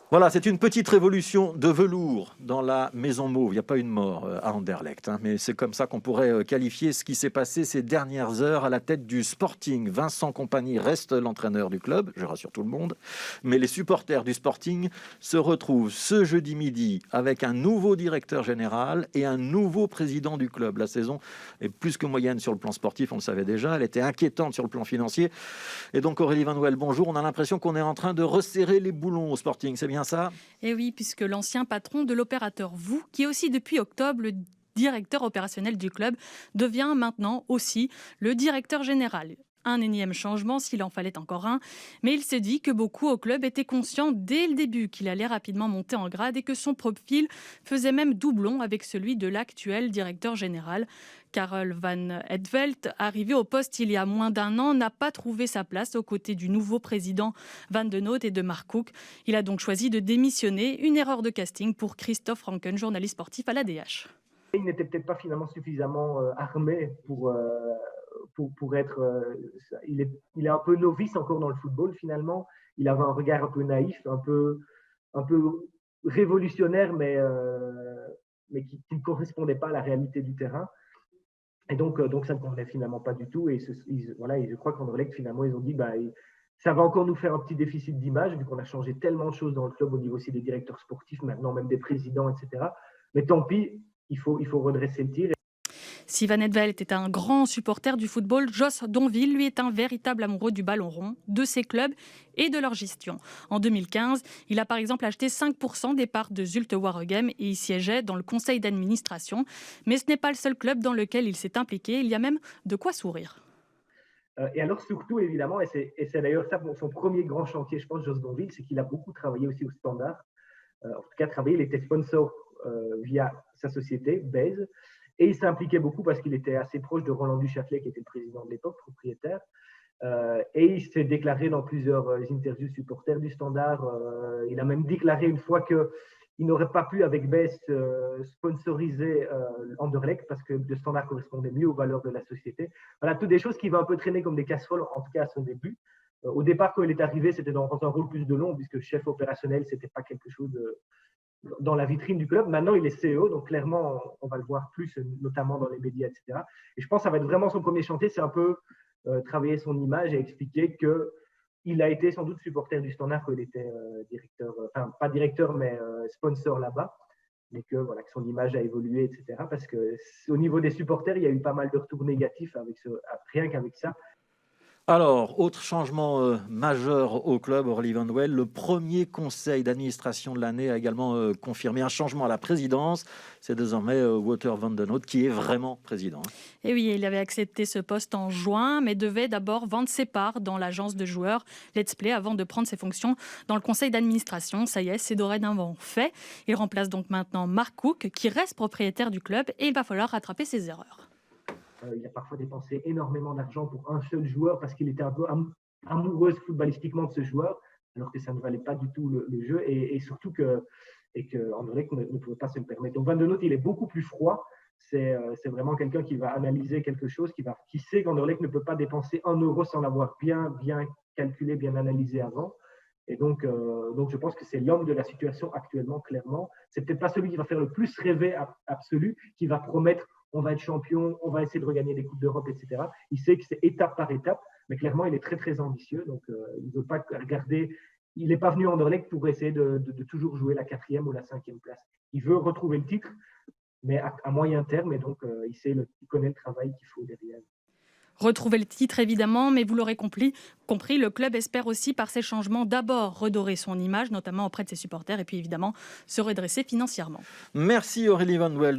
Voilà, c'est une petite révolution de velours dans la maison mauve. Il n'y a pas une mort à Anderlecht, hein, mais c'est comme ça qu'on pourrait qualifier ce qui s'est passé ces dernières heures à la tête du Sporting. Vincent Kompany reste l'entraîneur du club, je rassure tout le monde, mais les supporters du Sporting se retrouvent ce jeudi midi avec un nouveau directeur général et un nouveau président du club. La saison est plus que moyenne sur le plan sportif, on le savait déjà, elle était inquiétante sur le plan financier. Et donc Aurélie Van Nouel, bonjour, on a l'impression qu'on est en train de resserrer les boulons au Sporting, c'est bien ça? Et oui, puisque l'ancien patron de l'opérateur VOO, qui est aussi depuis octobre le directeur opérationnel du club, devient maintenant aussi le directeur général. Un énième changement s'il en fallait encore un, mais il s'est dit que beaucoup au club étaient conscients dès le début qu'il allait rapidement monter en grade et que son profil faisait même doublon avec celui de l'actuel directeur général. Karel Van Etvelt, arrivé au poste il y a moins d'un an, n'a pas trouvé sa place aux côtés du nouveau président Van de Noot et de Mark Cook. Il a donc choisi de démissionner, une erreur de casting pour Christophe Ranken, journaliste sportif à l'ADH. Il n'était peut-être pas finalement suffisamment armé pour être. Il est un peu novice encore dans le football finalement. Il avait un regard un peu naïf, un peu révolutionnaire, mais qui ne correspondait pas à la réalité du terrain. Et donc ça ne convenait finalement pas du tout. Et je crois qu'Anderlecht, finalement, ils ont dit ça va encore nous faire un petit déficit d'image, vu qu'on a changé tellement de choses dans le club, au niveau aussi des directeurs sportifs, maintenant même des présidents, etc. Mais tant pis, il faut redresser le tir. Si Van Etvelt est un grand supporter du football, Jos Donville, lui, est un véritable amoureux du ballon rond, de ses clubs et de leur gestion. En 2015, il a par exemple acheté 5% des parts de Zulte Waregem et y siégeait dans le conseil d'administration. Mais ce n'est pas le seul club dans lequel il s'est impliqué, il y a même de quoi sourire. Et alors surtout, évidemment, et c'est d'ailleurs ça son premier grand chantier, je pense, Jos Donville, c'est qu'il a beaucoup travaillé aussi au Standard. En tout cas, il était sponsor via sa société, Base. Et il s'impliquait beaucoup parce qu'il était assez proche de Roland Duchâtelet, qui était le président de l'époque, propriétaire. Et il s'est déclaré dans plusieurs interviews supporters du Standard. Il a même déclaré une fois qu'il n'aurait pas pu, avec Bess, sponsoriser Anderlecht parce que le Standard correspondait mieux aux valeurs de la société. Voilà, toutes des choses qui vont un peu traîner comme des casseroles, en tout cas à son début. Au départ, quand il est arrivé, c'était dans un rôle plus de long, puisque chef opérationnel, c'était pas quelque chose dans la vitrine du club. Maintenant, il est CEO, donc clairement, on va le voir plus, notamment dans les médias, etc. Et je pense que ça va être vraiment son premier chantier, c'est un peu travailler son image et expliquer qu'il a été sans doute supporter du Standard quand il était directeur, enfin pas directeur, mais sponsor là-bas, mais que son image a évolué, etc. Parce que au niveau des supporters, il y a eu pas mal de retours négatifs rien qu'avec ça. Alors, autre changement majeur au club, Aurélie Van Nouel, le premier conseil d'administration de l'année a également confirmé un changement à la présidence. C'est désormais Wouter van de Noot qui est vraiment président. Et oui, il avait accepté ce poste en juin, mais devait d'abord vendre ses parts dans l'agence de joueurs Let's Play avant de prendre ses fonctions dans le conseil d'administration. Ça y est, c'est dorénavant fait. Il remplace donc maintenant Mark Cook, qui reste propriétaire du club, et il va falloir rattraper ses erreurs. Il a parfois dépensé énormément d'argent pour un seul joueur parce qu'il était un peu amoureuse footballistiquement de ce joueur, alors que ça ne valait pas du tout le jeu et surtout que Anderlecht ne pouvait pas se le permettre. Donc Van de Noot, il est beaucoup plus froid. C'est vraiment quelqu'un qui va analyser quelque chose, qui sait qu'Anderlecht ne peut pas dépenser 1 euro sans l'avoir bien calculé, bien analysé avant. Et donc je pense que c'est l'homme de la situation actuellement, clairement. C'est peut-être pas celui qui va faire le plus rêver absolu, qui va promettre on va être champion, on va essayer de regagner des Coupes d'Europe, etc. Il sait que c'est étape par étape, mais clairement, il est très, très ambitieux. Donc, il ne veut pas regarder. Il n'est pas venu à Anderlecht pour essayer de toujours jouer la 4e ou la 5e place. Il veut retrouver le titre, mais à moyen terme. Et donc, il connaît le travail qu'il faut derrière. Retrouver le titre évidemment, mais vous l'aurez compris, le club espère aussi par ces changements d'abord redorer son image, notamment auprès de ses supporters, et puis évidemment se redresser financièrement. Merci Aurélie Van Nouel.